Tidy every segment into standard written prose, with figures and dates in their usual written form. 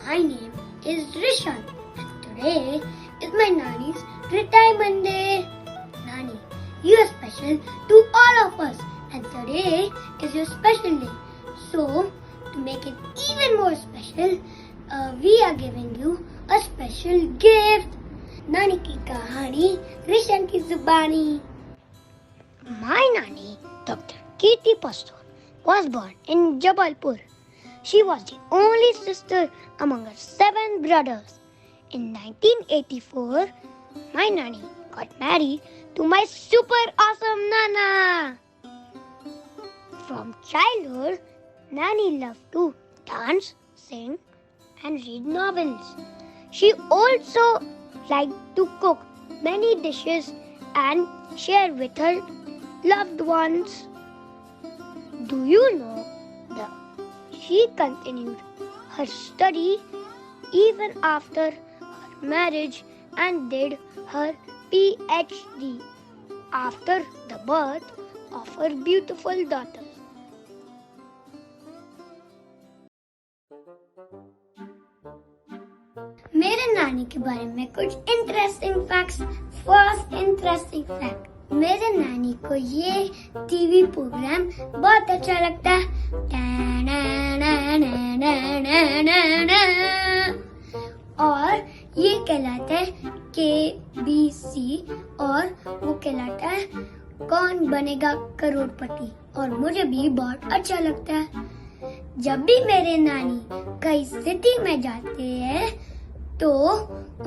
My name is Rishan and today is my Nani's retirement day. Nani, you are special to all of us and today is your special day. So, to make it even more special, we are giving you a special gift. Nani की कहानी रिशन की जुबानी. My Nani, Dr. Kirti Pastor, was born in Jabalpur. She was the only sister among her 7 brothers. In 1984, my Nani got married to my super awesome Nana. From childhood, Nani loved to dance, sing and read novels. She also liked to cook many dishes and share with her loved ones. Do you know that she continued her study even after her marriage and did her PhD after the birth of her beautiful daughter. मेरे नानी के बारे में कुछ interesting facts. First interesting fact, मेरे नानी को ये टीवी प्रोग्राम बहुत अच्छा लगता है. और ये कहलाता है KBC और वो कहलाता है कौन बनेगा करोड़पति और मुझे भी बहुत अच्छा लगता है. जब भी मेरे नानी कई सिटी में जाते हैं तो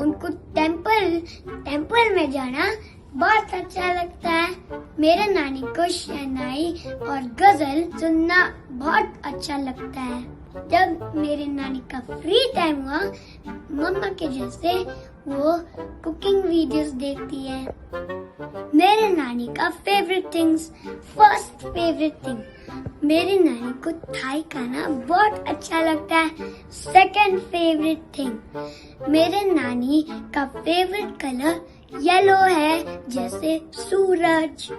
उनको टेम्पल में जाना बहुत अच्छा लगता है. मेरे नानी को शहनाई और गजल सुनना बहुत अच्छा लगता है. जब मेरे नानी का फ्री टाइम हुआ, मम्मा के जैसे वो कुकिंग वीडियोस देखती है. मेरे नानी का favourite things. First favourite thing, मेरी नानी को थाई खाना बहुत अच्छा लगता है. सेकंड फेवरेट थिंग, मेरे नानी का फेवरेट कलर येलो है जैसे सूरज.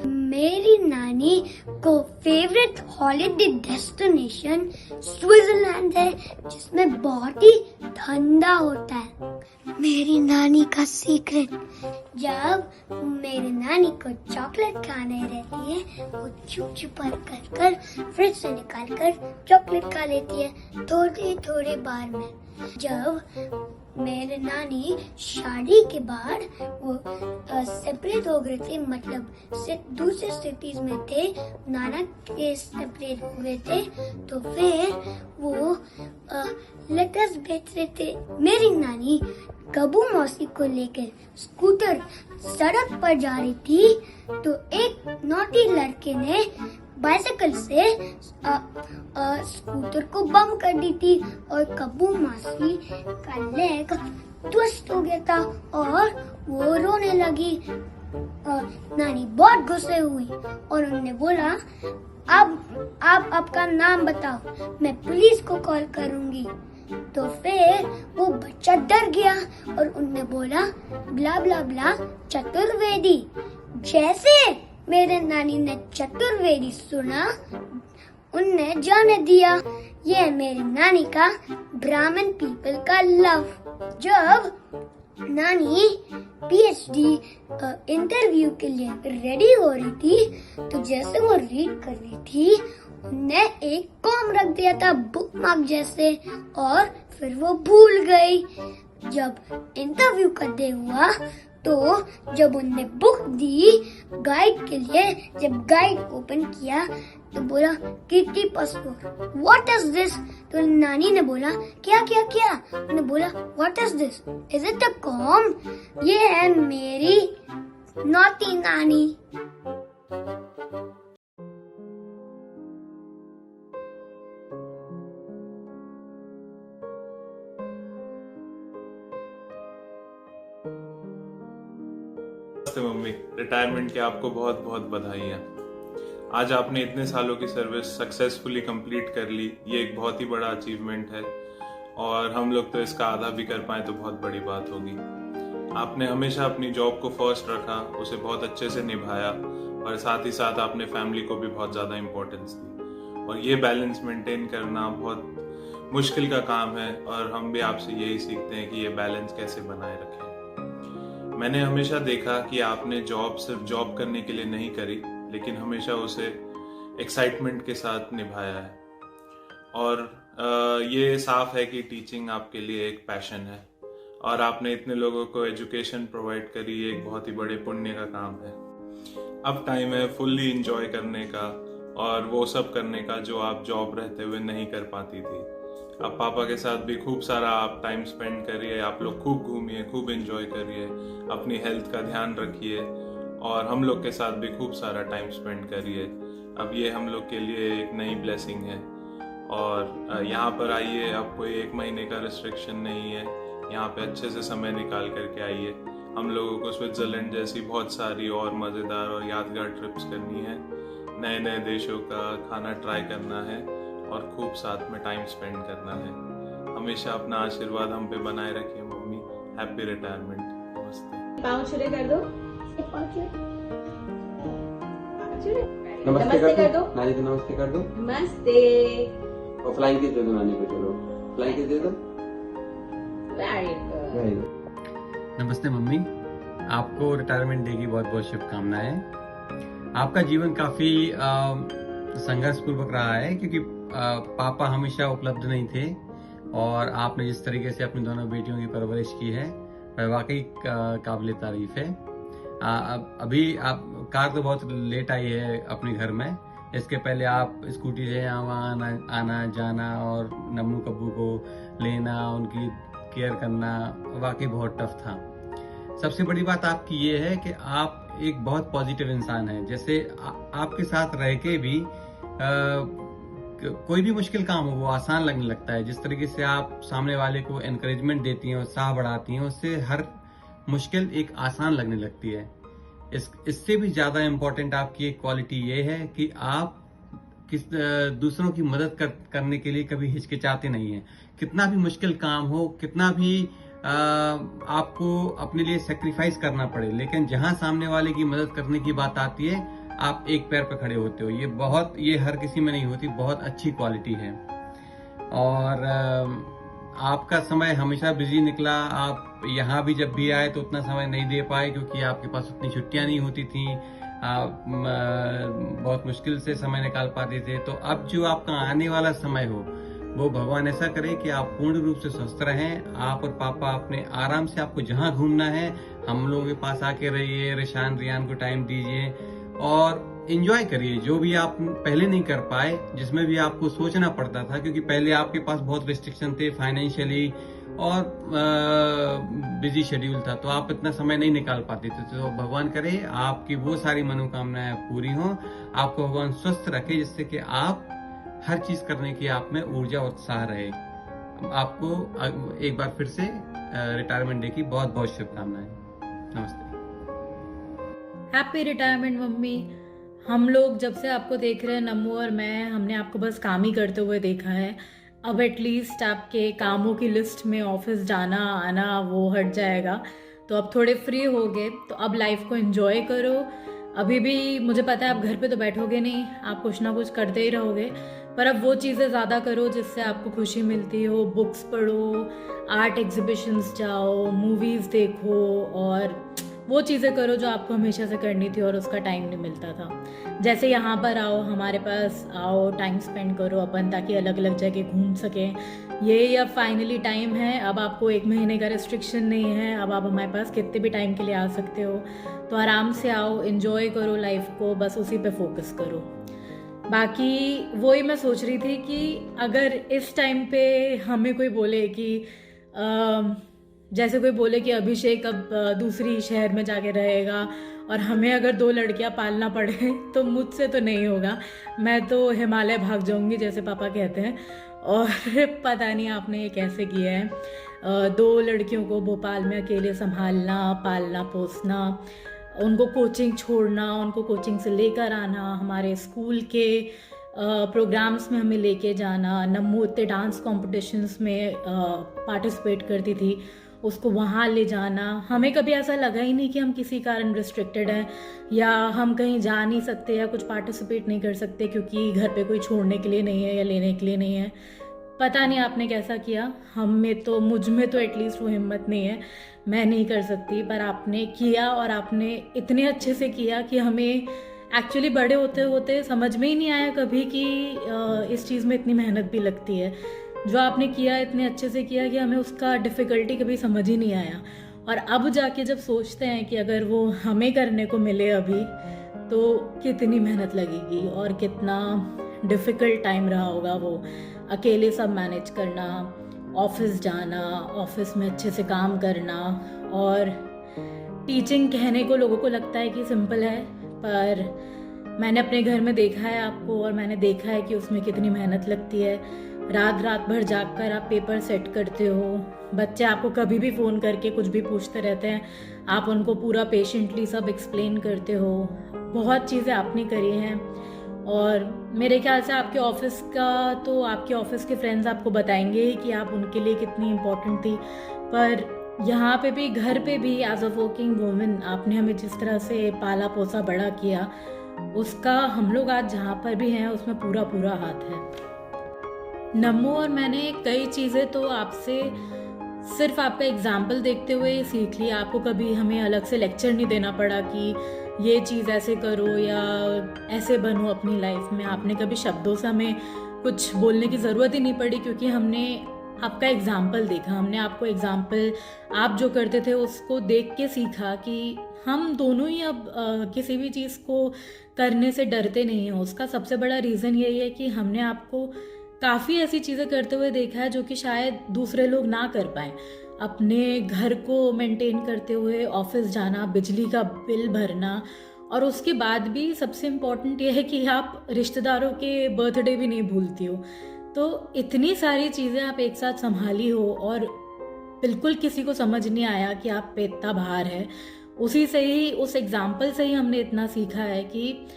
मेरी नानी को फेवरेट हॉलिडे डेस्टिनेशन स्विट्जरलैंड है जिसमें बहुत ही ठंडा होता है. मेरी नानी का सीक्रेट, जब मेरी नानी को चॉकलेट खाने रहती है वो चुप चुप कर फ्रिज से निकाल कर चॉकलेट खा लेती है थोड़े बार में. जब मेरे नानी शादी के बाद वो सेपरेट हो गए थे, मतलब दूसरे सिटीज में थे, नाना के सेपरेट हुए थे, तो फिर वो लेटर्स भेज रहे थे. मेरी नानी कबू मौसी को लेकर स्कूटर सड़क पर जा रही थी तो एक नॉटी लड़के ने बाइसाइकिल से स्कूटर को बम कर दी थी और कबू मौसी का लेग ट्विस्ट हो गया था और वो रोने लगी. नानी बहुत गुस्से हुई और उन्होंने बोला, अब आप आपका नाम बताओ, मैं पुलिस को कॉल करूंगी. तो फिर वो बच्चा डर गया और उन्होंने बोला ब्ला ब्ला ब्ला चतुर्वेदी. जैसे मेरे नानी ने चतुर्वेदी सुना, उनने जाने दिया. ये मेरी नानी का ब्राह्मण पीपल का लव. जब नानी PhD इंटरव्यू के लिए रेडी हो रही थी तो जैसे वो रीड कर रही थी उनने एक कॉम रख दिया था बुक मार्क जैसे और फिर वो भूल गई. जब इंटरव्यू का डे हुआ तो जब उनने बुक दी गाइड के लिए, जब गाइड ओपन किया तो बोला कीर्ति पासपोर्ट, व्हाट इज दिस. तो नानी ने बोला क्या क्या क्या. उन्होंने बोला what is this, is it a com. ये है मेरी नॉटी नानी. नमस्ते मम्मी, रिटायरमेंट की आपको बहुत बहुत बधाइयाँ. आज आपने इतने सालों की सर्विस सक्सेसफुली कंप्लीट कर ली, ये एक बहुत ही बड़ा अचीवमेंट है और हम लोग तो इसका आधा भी कर पाए तो बहुत बड़ी बात होगी. आपने हमेशा अपनी जॉब को फर्स्ट रखा, उसे बहुत अच्छे से निभाया और साथ ही साथ आपने फैमिली को भी बहुत ज़्यादा इम्पोर्टेंस दी और ये बैलेंस मेंटेन करना बहुत मुश्किल का काम है और हम भी आपसे यही सीखते हैं कि ये बैलेंस कैसे बनाए रखें। मैंने हमेशा देखा कि आपने जॉब सिर्फ जॉब करने के लिए नहीं करी, लेकिन हमेशा उसे एक्साइटमेंट के साथ निभाया है। और ये साफ है कि टीचिंग आपके लिए एक पैशन है और आपने इतने लोगों को एजुकेशन प्रोवाइड करी, ये एक बहुत ही बड़े पुण्य का काम है। अब टाइम है फुल्ली इंजॉय करने का और वो सब करने का जो आप जॉब रहते हुए नहीं कर पाती थी। अब पापा के साथ भी खूब सारा आप टाइम स्पेंड करिए, आप लोग खूब घूमिए, खूब एंजॉय करिए, अपनी हेल्थ का ध्यान रखिए और हम लोग के साथ भी खूब सारा टाइम स्पेंड करिए। अब ये हम लोग के लिए एक नई ब्लेसिंग है और यहाँ पर आइए, अब कोई 1 महीने का रिस्ट्रिक्शन नहीं है। यहाँ पे अच्छे से समय निकाल करके आइए। हम लोगों को स्विट्जरलैंड जैसी बहुत सारी और मज़ेदार और यादगार ट्रिप्स करनी है, नए नए देशों का खाना ट्राई करना है और खूब साथ में टाइम स्पेंड करना है। हमेशा अपना आशीर्वाद हम पे बनाए रखिए मम्मी। Happy retirement. नमस्ते। पाँव छुरे कर दो। नमस्ते कर दो। नानी को नमस्ते कर दो। नमस्ते। और फ्लाइंग किस दे दो नानी को, चलो फ्लाइंग किस दे दो। Very good. नमस्ते मम्मी, आपको रिटायरमेंट डे की बहुत बहुत शुभकामनाएं। आपका जीवन काफी संघर्षपूर्वक रहा है क्योंकि पापा हमेशा उपलब्ध नहीं थे और आपने जिस तरीके से अपनी दोनों बेटियों की परवरिश की है वह वाकई काबिल तारीफ है। अभी आप कार तो बहुत लेट आई है अपने घर में, इसके पहले आप स्कूटी से आना जाना और नम्मू कब्बू को लेना, उनकी केयर करना वाकई बहुत टफ था। सबसे बड़ी बात आपकी ये है कि आप एक बहुत पॉजिटिव इंसान हैं। जैसे आपके साथ रह के भी कोई भी मुश्किल काम हो वो आसान लगने लगता है। जिस तरीके से आप सामने वाले को एनकरेजमेंट देती हैं, उत्साह बढ़ाती हैं, उससे हर मुश्किल एक आसान लगने लगती है। इससे भी ज्यादा इम्पोर्टेंट आपकी एक क्वालिटी ये है कि आप दूसरों की मदद करने के लिए कभी हिचकिचाते नहीं हैं। कितना भी मुश्किल काम हो, कितना भी आपको अपने लिए सेक्रीफाइस करना पड़े, लेकिन जहां सामने वाले की मदद करने की बात आती है आप एक पैर पर खड़े होते हो। ये हर किसी में नहीं होती, बहुत अच्छी क्वालिटी है। और आपका समय हमेशा बिजी निकला। आप यहाँ भी जब भी आए तो उतना समय नहीं दे पाए क्योंकि आपके पास उतनी छुट्टियां नहीं होती थी, आप बहुत मुश्किल से समय निकाल पाते थे। तो अब जो आपका आने वाला समय हो वो भगवान ऐसा करे कि आप पूर्ण रूप से स्वस्थ रहें। आप और पापा अपने आराम से, आपको जहां घूमना है हम लोगों के पास आके रहिए, रिशान रियान को टाइम दीजिए और एंजॉय करिए जो भी आप पहले नहीं कर पाए, जिसमें भी आपको सोचना पड़ता था, क्योंकि पहले आपके पास बहुत रिस्ट्रिक्शन थे फाइनेंशियली और बिजी शेड्यूल था, तो आप इतना समय नहीं निकाल पाते थे। तो भगवान करे आपकी वो सारी मनोकामनाएं पूरी हों, आपको भगवान स्वस्थ रखे जिससे कि आप हर चीज करने की आप में ऊर्जा और उत्साह रहे। आपको एक बार फिर से रिटायरमेंट डे की बहुत बहुत शुभकामनाएं। नमस्ते। Happy retirement mummy. हम लोग जब से आपको देख रहे हैं, नम्मू और मैं, हमने आपको बस काम ही करते हुए देखा है। अब एटलीस्ट आपके कामों की लिस्ट में ऑफिस जाना आना वो हट जाएगा, तो अब थोड़े फ्री हो गए, तो अब लाइफ को एंजॉय करो। अभी भी मुझे पता है आप घर पे तो बैठोगे नहीं, आप कुछ ना कुछ करते ही रहोगे, पर अब वो चीज़ें ज़्यादा करो जिससे आपको खुशी मिलती हो। बुक्स पढ़ो, आर्ट एग्जीबिशंस जाओ, मूवीज़ देखो और वो चीज़ें करो जो आपको हमेशा से करनी थी और उसका टाइम नहीं मिलता था। जैसे यहाँ पर आओ, हमारे पास आओ, टाइम स्पेंड करो अपन, ताकि अलग अलग जगह घूम सकें। ये अब फाइनली टाइम है, अब आपको 1 महीने का रिस्ट्रिक्शन नहीं है, अब आप हमारे पास कितने भी टाइम के लिए आ सकते हो। तो आराम से आओ, एंजॉय करो लाइफ को, बस उसी पे फोकस करो। बाकी वही मैं सोच रही थी कि अगर इस टाइम पे हमें कोई बोले कि जैसे कोई बोले कि अभिषेक अब दूसरी शहर में जाके रहेगा और हमें अगर 2 लड़कियां पालना पड़े तो मुझसे तो नहीं होगा। मैं तो हिमालय भाग जाऊंगी जैसे पापा कहते हैं। और पता नहीं आपने ये कैसे किया है, 2 लड़कियों को भोपाल में अकेले संभालना, पालना पोसना, उनको कोचिंग छोड़ना, उनको कोचिंग से लेकर आना, हमारे स्कूल के प्रोग्राम्स में हमें लेके जाना। नम्मू इतने डांस कॉम्पिटिशन्स में पार्टिसिपेट करती थी, उसको वहाँ ले जाना। हमें कभी ऐसा लगा ही नहीं कि हम किसी कारण रिस्ट्रिक्टेड हैं या हम कहीं जा नहीं सकते या कुछ पार्टिसिपेट नहीं कर सकते क्योंकि घर पे कोई छोड़ने के लिए नहीं है या लेने के लिए नहीं है। पता नहीं आपने कैसा किया, मुझ में तो एटलीस्ट वो हिम्मत नहीं है, मैं नहीं कर सकती, पर आपने किया और आपने इतने अच्छे से किया कि हमें एक्चुअली बड़े होते होते समझ में ही नहीं आया कभी कि इस चीज़ में इतनी मेहनत भी लगती है। जो आपने किया इतने अच्छे से किया कि हमें उसका डिफ़िकल्टी कभी समझ ही नहीं आया। और अब जाके जब सोचते हैं कि अगर वो हमें करने को मिले अभी, तो कितनी मेहनत लगेगी और कितना डिफ़िकल्ट टाइम रहा होगा वो अकेले सब मैनेज करना, ऑफिस जाना, ऑफिस में अच्छे से काम करना। और टीचिंग कहने को लोगों को लगता है कि सिंपल है, पर मैंने अपने घर में देखा है आपको, और मैंने देखा है कि उसमें कितनी मेहनत लगती है। रात रात भर जाग कर आप पेपर सेट करते हो, बच्चे आपको कभी भी फ़ोन करके कुछ भी पूछते रहते हैं, आप उनको पूरा पेशेंटली सब एक्सप्लेन करते हो। बहुत चीज़ें आपने करी हैं, और मेरे ख्याल से आपके ऑफिस का तो आपके ऑफिस के फ्रेंड्स आपको बताएंगे ही कि आप उनके लिए कितनी इम्पोर्टेंट थी। पर यहाँ पे भी, घर पे भी एज अ वर्किंग वुमेन आपने हमें जिस तरह से पाला पोसा बड़ा किया, उसका हम लोग आज जहाँ पर भी हैं उसमें पूरा पूरा हाथ है। नम्मू और मैंने कई चीज़ें तो आपसे सिर्फ आपका एग्जाम्पल देखते हुए सीख ली। आपको कभी हमें अलग से लेक्चर नहीं देना पड़ा कि ये चीज़ ऐसे करो या ऐसे बनो अपनी लाइफ में। आपने कभी शब्दों से हमें कुछ बोलने की ज़रूरत ही नहीं पड़ी, क्योंकि हमने आपका एग्जाम्पल देखा। हमने आपको एग्जाम्पल, आप जो करते थे उसको देख के सीखा कि हम दोनों ही अब किसी भी चीज़ को करने से डरते नहीं हैं। उसका सबसे बड़ा रीज़न यही है कि हमने आपको काफ़ी ऐसी चीज़ें करते हुए देखा है जो कि शायद दूसरे लोग ना कर पाएँ। अपने घर को मेंटेन करते हुए ऑफिस जाना, बिजली का बिल भरना, और उसके बाद भी सबसे इम्पॉर्टेंट ये है कि आप रिश्तेदारों के बर्थडे भी नहीं भूलती हो। तो इतनी सारी चीज़ें आप एक साथ संभाली हो, और बिल्कुल किसी को समझ नहीं आया कि आप पे इतना भार है। उसी से ही, उस एग्जाम्पल से ही हमने इतना सीखा है कि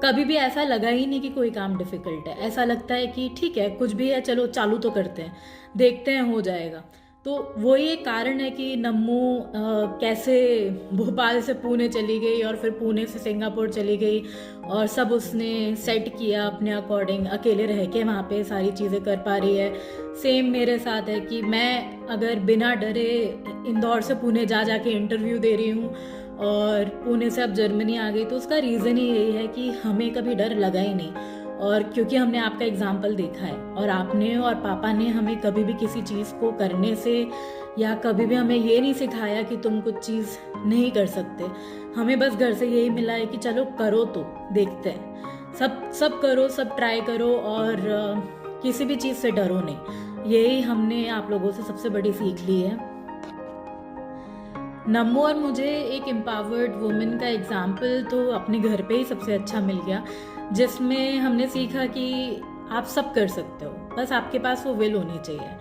कभी भी ऐसा लगा ही नहीं कि कोई काम डिफ़िकल्ट है। ऐसा लगता है कि ठीक है, कुछ भी है, चलो चालू तो करते हैं, देखते हैं हो जाएगा। तो वही एक कारण है कि नम्मू कैसे भोपाल से पुणे चली गई और फिर पुणे से सिंगापुर चली गई, और सब उसने सेट किया अपने अकॉर्डिंग, अकेले रह के वहाँ पे सारी चीज़ें कर पा रही है। सेम मेरे साथ है कि मैं अगर बिना डरे इंदौर से पुणे जा के इंटरव्यू दे रही हूँ और पुणे से अब जर्मनी आ गई, तो उसका रीज़न ही यही है कि हमें कभी डर लगा ही नहीं, और क्योंकि हमने आपका एग्जाम्पल देखा है। और आपने और पापा ने हमें कभी भी किसी चीज़ को करने से, या कभी भी हमें ये नहीं सिखाया कि तुम कुछ चीज़ नहीं कर सकते। हमें बस घर से यही मिला है कि चलो करो, तो देखते हैं, सब करो, सब ट्राई करो, और किसी भी चीज़ से डरो नहीं। यही हमने आप लोगों से सबसे बड़ी सीख ली है। नम्मू और मुझे एक एम्पावर्ड वुमेन का एग्जाम्पल तो अपने घर पे ही सबसे अच्छा मिल गया, जिसमें हमने सीखा कि आप सब कर सकते हो, बस आपके पास वो विल होनी चाहिए।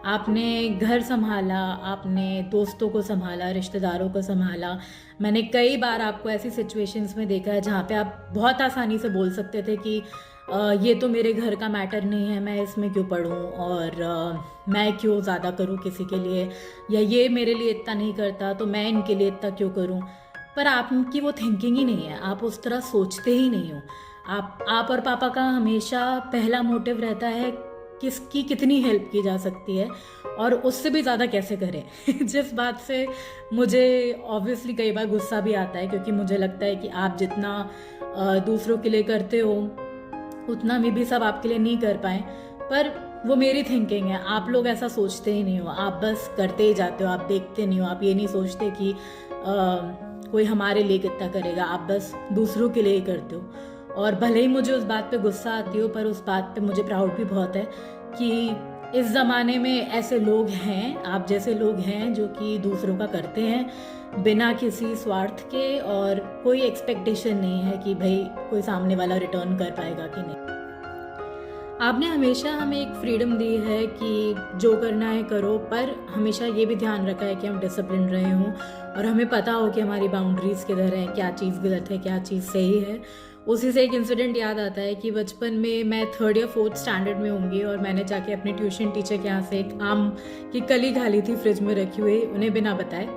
आपने घर संभाला, आपने दोस्तों को संभाला, रिश्तेदारों को संभाला। मैंने कई बार आपको ऐसी सिचुएशंस में देखा है जहाँ पे आप बहुत आसानी से बोल सकते थे कि ये तो मेरे घर का मैटर नहीं है, मैं इसमें क्यों पढ़ूं, और मैं क्यों ज़्यादा करूं किसी के लिए, या ये मेरे लिए इतना नहीं करता तो मैं इनके लिए इतना क्यों करूं। पर आपकी वो थिंकिंग ही नहीं है, आप उस तरह सोचते ही नहीं हो। आप और पापा का हमेशा पहला मोटिव रहता है किसकी कितनी हेल्प की जा सकती है, और उससे भी ज़्यादा कैसे करें। जिस बात से मुझे ऑब्वियसली कई बार गुस्सा भी आता है, क्योंकि मुझे लगता है कि आप जितना दूसरों के लिए करते हो उतना में भी सब आपके लिए नहीं कर पाए। पर वो मेरी थिंकिंग है, आप लोग ऐसा सोचते ही नहीं हो, आप बस करते ही जाते हो, आप देखते नहीं हो, आप ये नहीं सोचते कि कोई हमारे लिए कितना करेगा, आप बस दूसरों के लिए ही करते हो। और भले ही मुझे उस बात पे गुस्सा आती हो, पर उस बात पे मुझे प्राउड भी बहुत है कि इस ज़माने में ऐसे लोग हैं, आप जैसे लोग हैं, जो कि दूसरों का करते हैं बिना किसी स्वार्थ के, और कोई एक्सपेक्टेशन नहीं है कि भाई कोई सामने वाला रिटर्न कर पाएगा कि नहीं। आपने हमेशा हमें एक फ्रीडम दी है कि जो करना है करो, पर हमेशा ये भी ध्यान रखा है कि हम डिसिप्लिन रहे हों, और हमें पता हो कि हमारी बाउंड्रीज़ किधर हैं, क्या चीज़ गलत है, क्या चीज़ सही है। उसी से एक इंसिडेंट याद आता है कि बचपन में मैं 3rd या 4th स्टैंडर्ड में होंगी, और मैंने जाके अपने ट्यूशन टीचर के यहाँ से एक आम की कली खा ली थी फ्रिज में रखी हुई, उन्हें बिना बताए,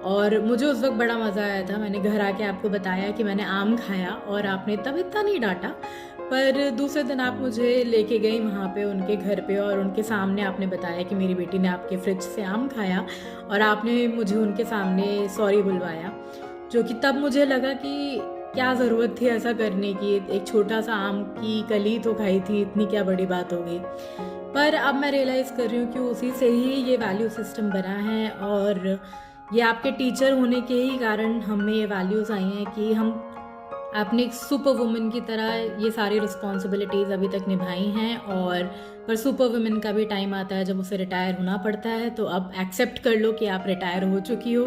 और मुझे उस वक्त बड़ा मज़ा आया था। मैंने घर आके आपको बताया कि मैंने आम खाया, और आपने तब इतना नहीं डांटा, पर दूसरे दिन आप मुझे लेके गई वहाँ पे उनके घर पे, और उनके सामने आपने बताया कि मेरी बेटी ने आपके फ्रिज से आम खाया, और आपने मुझे उनके सामने सॉरी बुलवाया, जो कि तब मुझे लगा कि क्या ज़रूरत थी ऐसा करने की। एक छोटा सा आम की कली तो खाई थी, इतनी क्या बड़ी बात हो गई। पर अब मैं रियलाइज़ कर रही हूँ कि उसी से ही ये वैल्यू सिस्टम बना है, और ये आपके टीचर होने के ही कारण हमें ये वैल्यूज़ आई हैं कि हम आपने एक सुपर वुमन की तरह ये सारी रिस्पॉन्सिबिलिटीज़ अभी तक निभाई हैं। और पर सुपर वुमन का भी टाइम आता है जब उसे रिटायर होना पड़ता है। तो अब एक्सेप्ट कर लो कि आप रिटायर हो चुकी हो,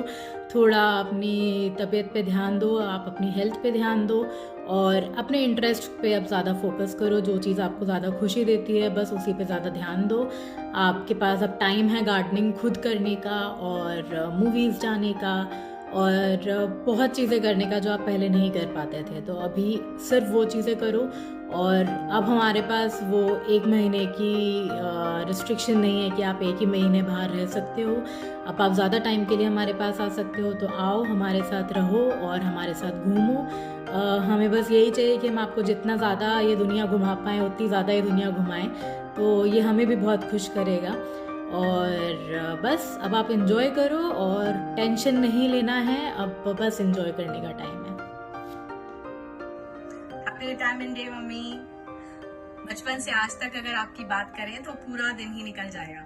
थोड़ा अपनी तबीयत पे ध्यान दो, आप अपनी हेल्थ पे ध्यान दो, और अपने इंटरेस्ट पे अब ज़्यादा फोकस करो। जो चीज़ आपको ज़्यादा खुशी देती है बस उसी पे ज़्यादा ध्यान दो। आपके पास अब टाइम है गार्डनिंग खुद करने का, और मूवीज़ जाने का, और बहुत चीज़ें करने का जो आप पहले नहीं कर पाते थे। तो अभी सिर्फ वो चीज़ें करो। और अब हमारे पास वो 1 महीने की रिस्ट्रिक्शन नहीं है कि आप 1 ही महीने बाहर रह सकते हो। अब आप ज़्यादा टाइम के लिए हमारे पास आ सकते हो। तो आओ, हमारे साथ रहो और हमारे साथ घूमो। हमें बस यही चाहिए कि हम आपको जितना ज़्यादा ये दुनिया घुमा पाएँ उतनी ज़्यादा ये दुनिया घुमाएं, तो ये हमें भी बहुत खुश करेगा। और बस अब आप एंजॉय करो, और टेंशन नहीं लेना है, अब बस एंजॉय करने का टाइम है। Happy retirement day mummy. बचपन से आज तक अगर आपकी बात करें तो पूरा दिन ही निकल जाएगा,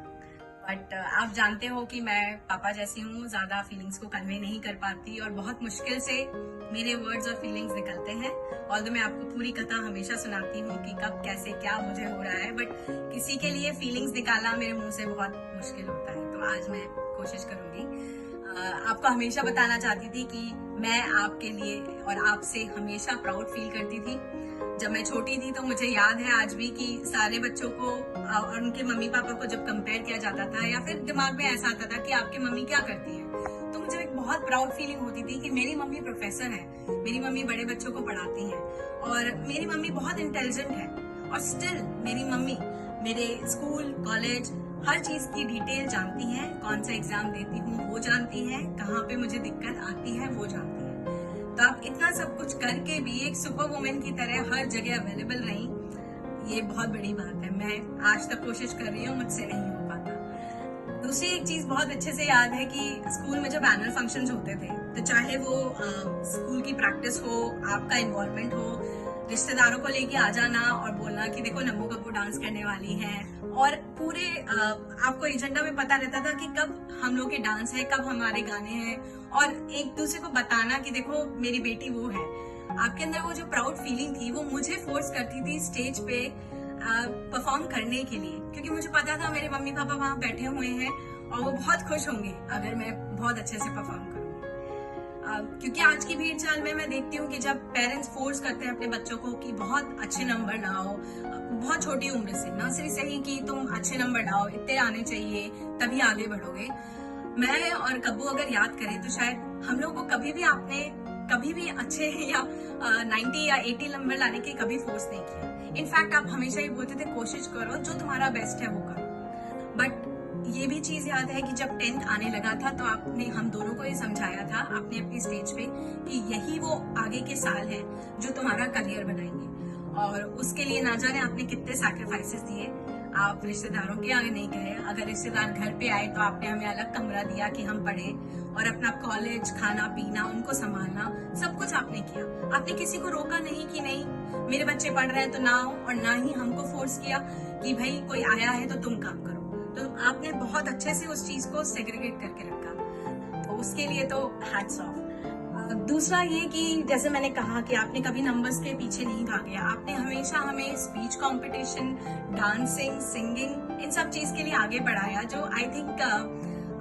बट आप जानते हो कि मैं पापा जैसी हूँ, ज्यादा फीलिंग्स को कन्वे नहीं कर पाती और बहुत मुश्किल से मेरे वर्ड्स और फीलिंग्स निकलते हैं। ऑल्दो मैं आपको पूरी कथा हमेशा सुनाती हूँ कि कब कैसे क्या मुझे हो रहा है, बट किसी के लिए फीलिंग्स निकालना मेरे मुंह से बहुत मुश्किल होता है। तो आज मैं कोशिश करूंगी। आपको हमेशा बताना चाहती थी कि मैं आपके लिए और आपसे हमेशा प्राउड फील करती थी। जब मैं छोटी थी तो मुझे याद है आज भी कि सारे बच्चों को और उनके मम्मी पापा को जब कंपेयर किया जाता था, या फिर दिमाग में ऐसा आता था कि आपकी मम्मी क्या करती है, तो मुझे एक बहुत प्राउड फीलिंग होती थी कि मेरी मम्मी प्रोफेसर है, मेरी मम्मी बड़े बच्चों को पढ़ाती हैं, और मेरी मम्मी बहुत इंटेलिजेंट है। और स्टिल मेरी मम्मी मेरे स्कूल कॉलेज हर चीज की डिटेल जानती हैं, कौन सा एग्जाम देती हूँ वो जानती हैं, कहाँ पे मुझे दिक्कत आती है वो जानती हैं। तो आप इतना सब कुछ करके भी एक सुपर वुमेन की तरह हर जगह अवेलेबल रही, ये बहुत बड़ी बात है। मैं आज तक कोशिश कर रही हूँ, मुझसे नहीं हो पाता। दूसरी एक चीज बहुत अच्छे से याद है कि स्कूल में जब एनुअल फंक्शंस होते थे, तो चाहे वो स्कूल की प्रैक्टिस हो, आपका इन्वॉल्वमेंट हो, रिश्तेदारों को लेके आ जाना और बोलना कि देखो नम्मू कपूर डांस करने वाली हैं, और पूरे आपको एजेंडा में पता रहता था कि कब हम लोग के डांस है, कब हमारे गाने हैं, और एक दूसरे को बताना कि देखो मेरी बेटी वो है। आपके अंदर वो जो प्राउड फीलिंग थी वो मुझे फोर्स करती थी स्टेज पे परफॉर्म करने के लिए, क्योंकि मुझे पता था मेरे मम्मी पापा वहां बैठे हुए हैं और वो बहुत खुश होंगे अगर मैं बहुत अच्छे से परफॉर्म करूंगी। क्योंकि आज की भीड़ चाल में मैं देखती हूँ कि जब पेरेंट्स फोर्स करते हैं अपने बच्चों को कि बहुत अच्छे नंबर लाओ, बहुत छोटी उम्र से, नर्सरी से ही, कि तुम अच्छे नंबर लाओ, इतने आने चाहिए तभी आगे बढ़ोगे। मैं और कब्बू अगर याद करें तो शायद हम लोग को कभी भी अच्छे या 90 या 80 नंबर लाने के कभी फोर्स नहीं किया। इनफैक्ट आप हमेशा ये बोलते थे कोशिश करो, जो तुम्हारा बेस्ट है वो करो। बट ये भी चीज याद है कि जब 10th आने लगा था तो आपने हम दोनों को ये समझाया था आपने अपनी स्टेज पे कि यही वो आगे के साल है जो तुम्हारा करियर बनाएंगे, और उसके लिए ना जाने आपने कितने सैक्रिफाइसेस दिए। आप रिश्तेदारों के आगे नहीं गए, अगर रिश्तेदार घर पे आए तो आपने हमें अलग कमरा दिया कि हम पढ़े, और अपना कॉलेज, खाना पीना, उनको संभालना, सब कुछ आपने किया। आपने किसी को रोका नहीं कि नहीं मेरे बच्चे पढ़ रहे हैं तो ना आओ, और ना ही हमको फोर्स किया कि भाई कोई आया है तो तुम काम करो। तो आपने बहुत अच्छे से उस चीज को सेग्रीगेट करके रखा, तो उसके लिए तो हैट्स ऑफ। दूसरा ये कि जैसे मैंने कहा कि आपने कभी नंबर्स के पीछे नहीं भागे, आपने हमेशा हमें स्पीच कंपटीशन, डांसिंग, सिंगिंग, इन सब चीज के लिए आगे बढ़ाया, जो आई थिंक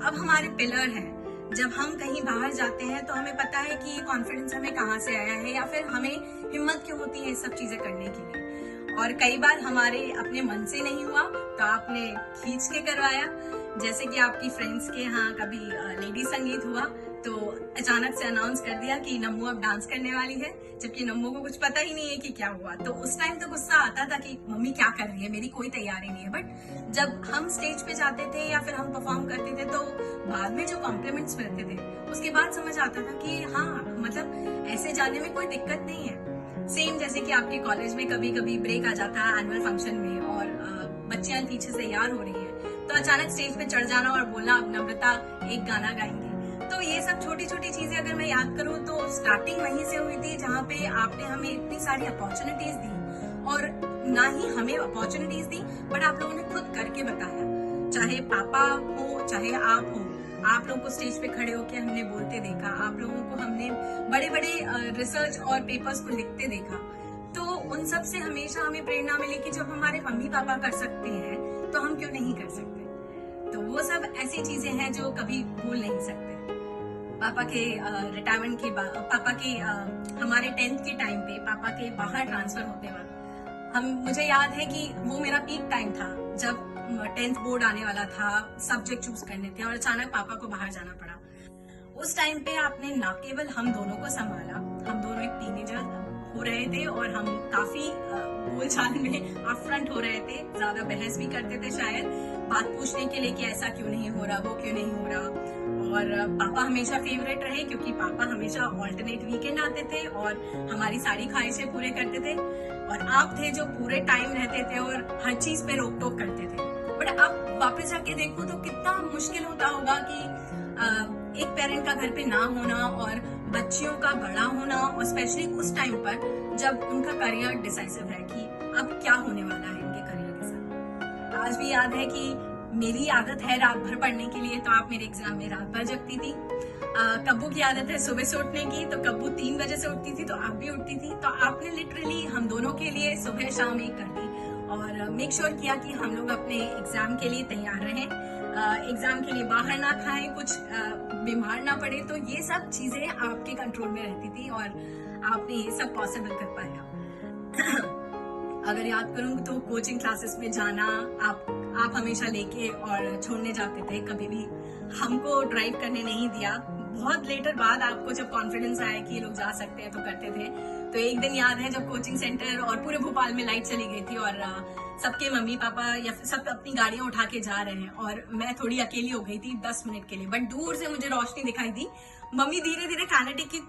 अब हमारे पिलर हैं। जब हम कहीं बाहर जाते हैं तो हमें पता है कि ये कॉन्फिडेंस हमें कहाँ से आया है, या फिर हमें हिम्मत क्यों होती है ये सब चीजें करने के लिए। और कई बार हमारे अपने मन से नहीं हुआ तो आपने खींच के करवाया, जैसे कि आपकी फ्रेंड्स के यहाँ कभी लेडी संगीत हुआ तो अचानक से अनाउंस कर दिया कि नम्मू अब डांस करने वाली है, जबकि नम्मू को कुछ पता ही नहीं है कि क्या हुआ। तो उस टाइम तो गुस्सा आता था कि मम्मी क्या कर रही है, मेरी कोई तैयारी नहीं है। बट जब हम स्टेज पे जाते थे या फिर हम परफॉर्म करते थे तो बाद में जो कॉम्प्लीमेंट्स मिलते थे उसके बाद समझ आता था कि हाँ, मतलब ऐसे जाने में कोई दिक्कत नहीं है। सेम जैसे कि आपके कॉलेज में कभी कभी ब्रेक आ जाता है एनुअल फंक्शन में और बच्चियां पीछे से तैयार हो रही हैं, तो अचानक स्टेज पे चढ़ जाना और बोलना अब नम्रता एक गाना गाएंगे। तो ये सब छोटी छोटी चीजें अगर मैं याद करूँ तो स्टार्टिंग वहीं से हुई थी जहाँ पे आपने हमें इतनी सारी अपॉर्चुनिटीज दी, और ना ही हमें अपॉर्चुनिटीज दी बट आप लोगों ने खुद करके बताया। चाहे पापा हो चाहे आप हो, आप लोगों को स्टेज पे खड़े होकर हमने बोलते देखा, आप लोगों को हमने बड़े बड़े रिसर्च और पेपर्स को लिखते देखा। तो उन सब से हमेशा हमें प्रेरणा मिली कि जब हमारे मम्मी पापा कर सकते हैं तो हम क्यों नहीं कर सकते। तो वो सब ऐसी चीजें हैं जो कभी भूल नहीं सकते। पापा के रिटायरमेंट के बाद, पापा के हमारे 10th के टाइम पे पापा के बाहर ट्रांसफर होते वक्त मुझे याद है कि वो मेरा पीक टाइम था जब 10th बोर्ड आने वाला था, सब्जेक्ट चूज करने थे और अचानक पापा को बाहर जाना पड़ा। उस टाइम पे आपने ना केवल हम दोनों को संभाला, हम दोनों एक टीनेजर हो रहे थे और हम काफी बोलचाल में अपफ्रंट हो रहे थे, ज्यादा बहस भी करते थे शायद, बात पूछने के लिए कि ऐसा क्यों नहीं हो रहा, वो क्यों नहीं हो रहा। और पापा हमेशा फेवरेट रहे क्योंकि पापा हमेशा ऑल्टरनेट वीकेंड आते थे और हमारी सारी ख्वाहिशें पूरे करते थे, और आप थे जो पूरे टाइम रहते थे और हर चीज पे रोक टोक करते थे। बट अब वापस जाके देखो तो कितना मुश्किल होता होगा कि एक पेरेंट का घर पे ना होना और बच्चियों का बड़ा होना, और स्पेशली उस टाइम पर जब उनका करियर डिसाइसिव है कि अब क्या होने वाला है इनके करियर के साथ। आज भी याद है कि मेरी आदत है रात भर पढ़ने के लिए, तो आप मेरे एग्जाम में रात भर जगती थी। कब्बू की आदत है सुबह से उठने की, तो कब्बू 3 बजे से उठती थी तो आप भी उठती थी। तो आपने लिटरली हम दोनों के लिए सुबह शाम एक कर दी और मेक श्योर किया कि हम लोग अपने एग्जाम के लिए तैयार रहें, एग्जाम के लिए बाहर ना खाएं, कुछ बीमार ना पड़े। तो ये सब चीजें आपके कंट्रोल में रहती थी और आपने ये सब पॉसिबल कर पाया। अगर याद करूं तो कोचिंग क्लासेस में जाना आप हमेशा लेके और छोड़ने जाते थे, कभी भी हमको ड्राइव करने नहीं दिया। बहुत लेटर बाद आपको जब कॉन्फिडेंस आया कि ये लोग जा सकते हैं तो करते थे। तो एक दिन याद है जब कोचिंग सेंटर और पूरे भोपाल में लाइट चली गई थी और सबके मम्मी पापा या सब अपनी गाड़ियां उठा के जा रहे हैं और मैं थोड़ी अकेली हो गई थी 10 मिनट के लिए, बट दूर से मुझे रोशनी दिखाई दी। मम्मी धीरे धीरे कानेटिक की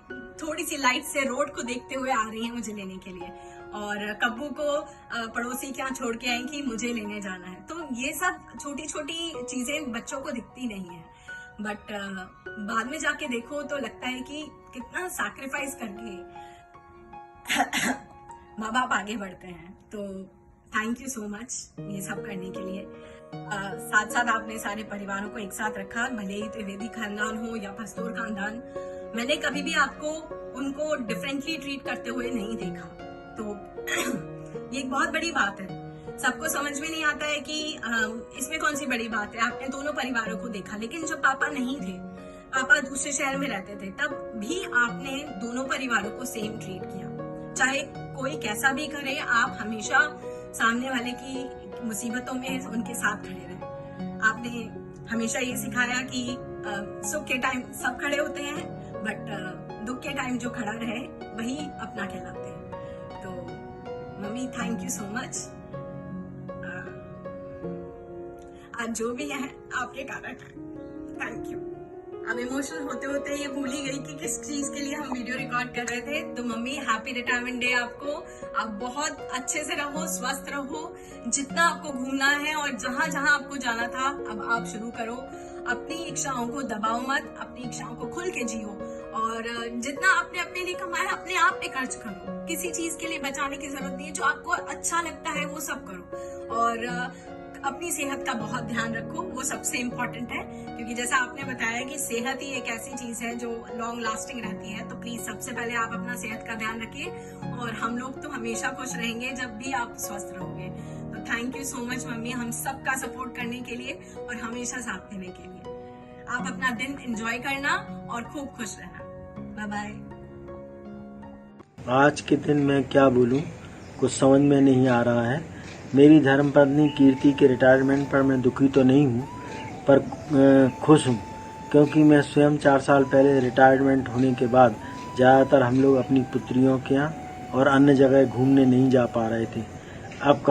थोड़ी सी लाइट से रोड को देखते हुए आ रही है मुझे लेने के लिए, और कब्बू को पड़ोसी के यहाँ छोड़ के आई कि मुझे लेने जाना है। तो ये सब छोटी छोटी चीजें बच्चों को दिखती नहीं है, बट बाद में जाके देखो तो लगता है कि कितना सैक्रिफाइस करके माँ बाप आगे बढ़ते हैं। तो थैंक यू सो मच ये सब करने के लिए। साथ साथ आपने सारे परिवारों को एक साथ रखा, भले ही त्रिवेदी खानदान हो या पस्तूर खानदान। मैंने कभी भी आपको उनको डिफरेंटली ट्रीट करते हुए नहीं देखा, तो ये एक बहुत बड़ी बात है। सबको समझ में नहीं आता है कि इसमें कौन सी बड़ी बात है। आपने दोनों परिवारों को देखा, लेकिन जब पापा नहीं थे, पापा दूसरे शहर में रहते थे, तब भी आपने दोनों परिवारों को सेम ट्रीट किया। चाहे कोई कैसा भी करे, आप हमेशा सामने वाले की मुसीबतों में उनके साथ खड़े रहे। आपने हमेशा ये सिखाया कि सुख के टाइम सब खड़े होते हैं, बट दुख के टाइम जो खड़ा रहे वही अपना कहलाते हैं। तो mummy thank you so much. आज जो भी है आपके कारण है, थैंक यू। अब इमोशनल होते होते ये भूल ही गई कि किस चीज के लिए हम वीडियो रिकॉर्ड कर रहे थे। तो मम्मी हैप्पी रिटायरमेंट डे आपको। आप बहुत अच्छे से रहो, स्वस्थ रहो, जितना आपको घूमना है और जहां जहां आपको जाना था अब आप शुरू करो। अपनी इच्छाओं को दबाओ मत, अपनी इच्छाओं को खुल के जियो, और जितना आपने अपने लिए कमाया अपने आप पे खर्च करो। किसी चीज के लिए बचाने की जरूरत नहीं है, जो आपको अच्छा लगता है वो सब करो। और अपनी सेहत का बहुत ध्यान रखो, वो सबसे इम्पोर्टेंट है, क्योंकि जैसा आपने बताया कि सेहत ही एक ऐसी चीज है जो लॉन्ग लास्टिंग रहती है। तो प्लीज सबसे पहले आप अपना सेहत का ध्यान रखिए, और हम लोग तो हमेशा खुश रहेंगे जब भी आप स्वस्थ रहोगे। तो thank you so much mummy, हम सबका सपोर्ट करने के लिए और हमेशा साथ देने के लिए। आप अपना दिन एंजॉय करना और खूब खुश रहना। Bye bye. आज के दिन मैं क्या बोलूं, कुछ समझ में नहीं आ रहा है। मेरी धर्मपत्नी कीर्ति के रिटायरमेंट पर मैं दुखी तो नहीं हूं, पर खुश हूं, क्योंकि मैं स्वयं 4 साल पहले रिटायरमेंट होने के बाद ज़्यादातर हम लोग अपनी पुत्रियों के यहाँ और अन्य जगह घूमने नहीं जा पा रहे थे। अब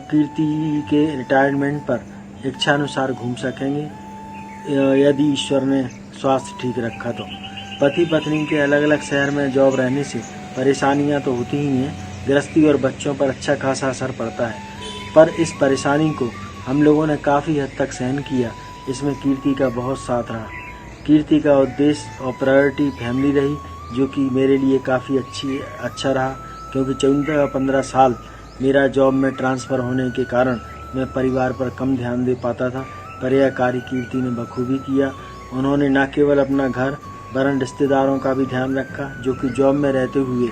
कीर्ति के रिटायरमेंट पर इच्छानुसार घूम सकेंगे, यदि ईश्वर ने स्वास्थ्य ठीक रखा तो। पति पत्नी के अलग अलग शहर में जॉब रहने से परेशानियां तो होती ही हैं, गृहस्थी और बच्चों पर अच्छा खासा असर पड़ता है, पर इस परेशानी को हम लोगों ने काफ़ी हद तक सहन किया। इसमें कीर्ति का बहुत साथ रहा। कीर्ति का उद्देश्य और प्रायोरिटी फैमिली रही, जो कि मेरे लिए काफ़ी अच्छा रहा, क्योंकि 14-15 साल मेरा जॉब में ट्रांसफ़र होने के कारण मैं परिवार पर कम ध्यान दे पाता था, पर यह कार्य कीर्ति ने बखूबी किया। उन्होंने न केवल अपना घर वरन रिश्तेदारों का भी ध्यान रखा, जो कि जॉब में रहते हुए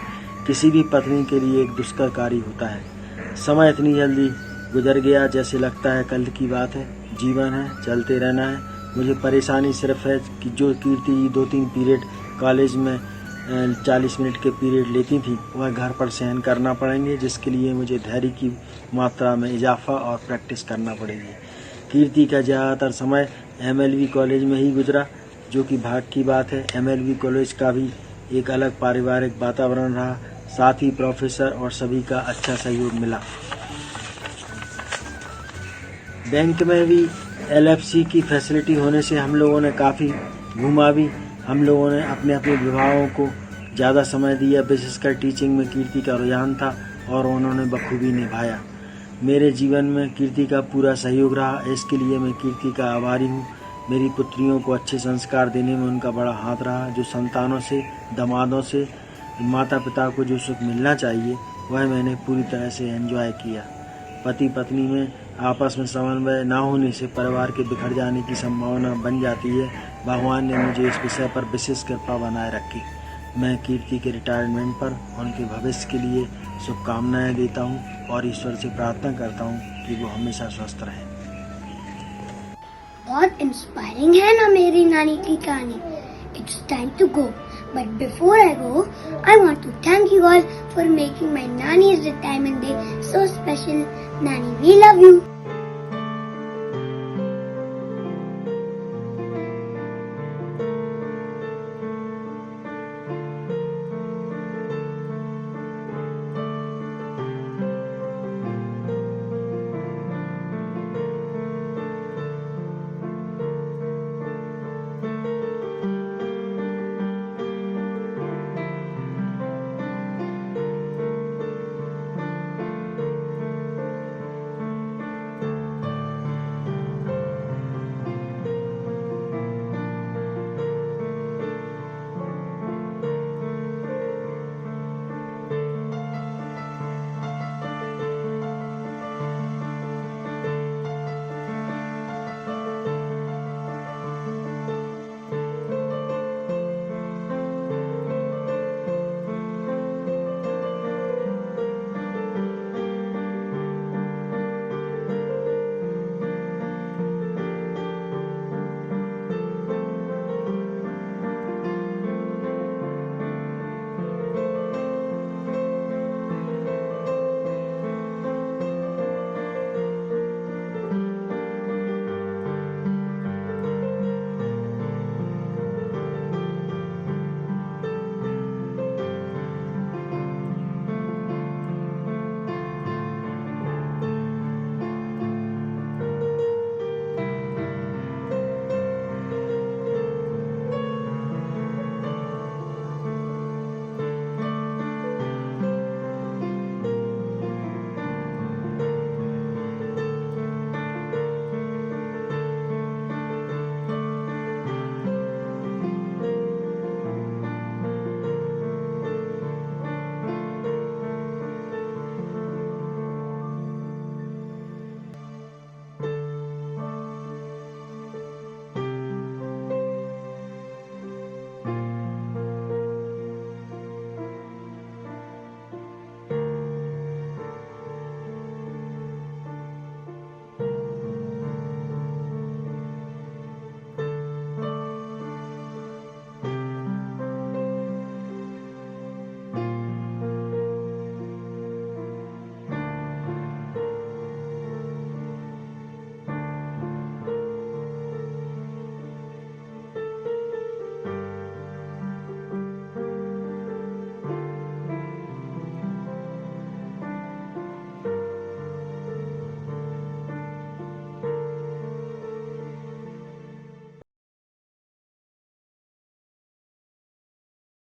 किसी भी पत्नी के लिए एक दुष्कर कार्य होता है। समय इतनी जल्दी गुजर गया जैसे लगता है कल की बात है। जीवन है, चलते रहना है। मुझे परेशानी सिर्फ है कि जो कीर्ति 2-3 पीरियड कॉलेज में 40 मिनट के पीरियड लेती थी, वह घर पर सहन करना पड़ेंगे, जिसके लिए मुझे धैर्य की मात्रा में इजाफा और प्रैक्टिस करना पड़ेगी। कीर्ति का ज़्यादातर समय MLV कॉलेज में ही गुजरा, जो कि भाग की बात है। MLV कॉलेज का भी एक अलग पारिवारिक वातावरण रहा, साथ ही प्रोफेसर और सभी का अच्छा सहयोग मिला। बैंक में भी LFC की फैसिलिटी होने से हम लोगों ने काफ़ी घूमा भी। हम लोगों ने अपने अपने विभागों को ज़्यादा समय दिया, विशेषकर टीचिंग में कीर्ति का रुझान था और उन्होंने बखूबी निभाया। मेरे जीवन में कीर्ति का पूरा सहयोग रहा, इसके लिए मैं कीर्ति का आभारी हूँ। मेरी पुत्रियों को अच्छे संस्कार देने में उनका बड़ा हाथ रहा। जो संतानों से, दामादों से, माता पिता को जो सुख मिलना चाहिए, वह मैंने पूरी तरह से एंजॉय किया। पति पत्नी में आपस में समन्वय न होने से परिवार के बिखर जाने की संभावना बन जाती है। भगवान ने मुझे इस विषय पर विशेष कृपा बनाए रखी। मैं कीर्ति के रिटायरमेंट पर उनके भविष्य के लिए शुभकामनाएं देता हूं और ईश्वर से प्रार्थना करता हूं कि वो हमेशा स्वस्थ रहें। बहुत इंस्पायरिंग है ना मेरी नानी की कहानी। It's time to go. But before I go, I want to thank you all for making my Nani's retirement day so special. Nani, we love you.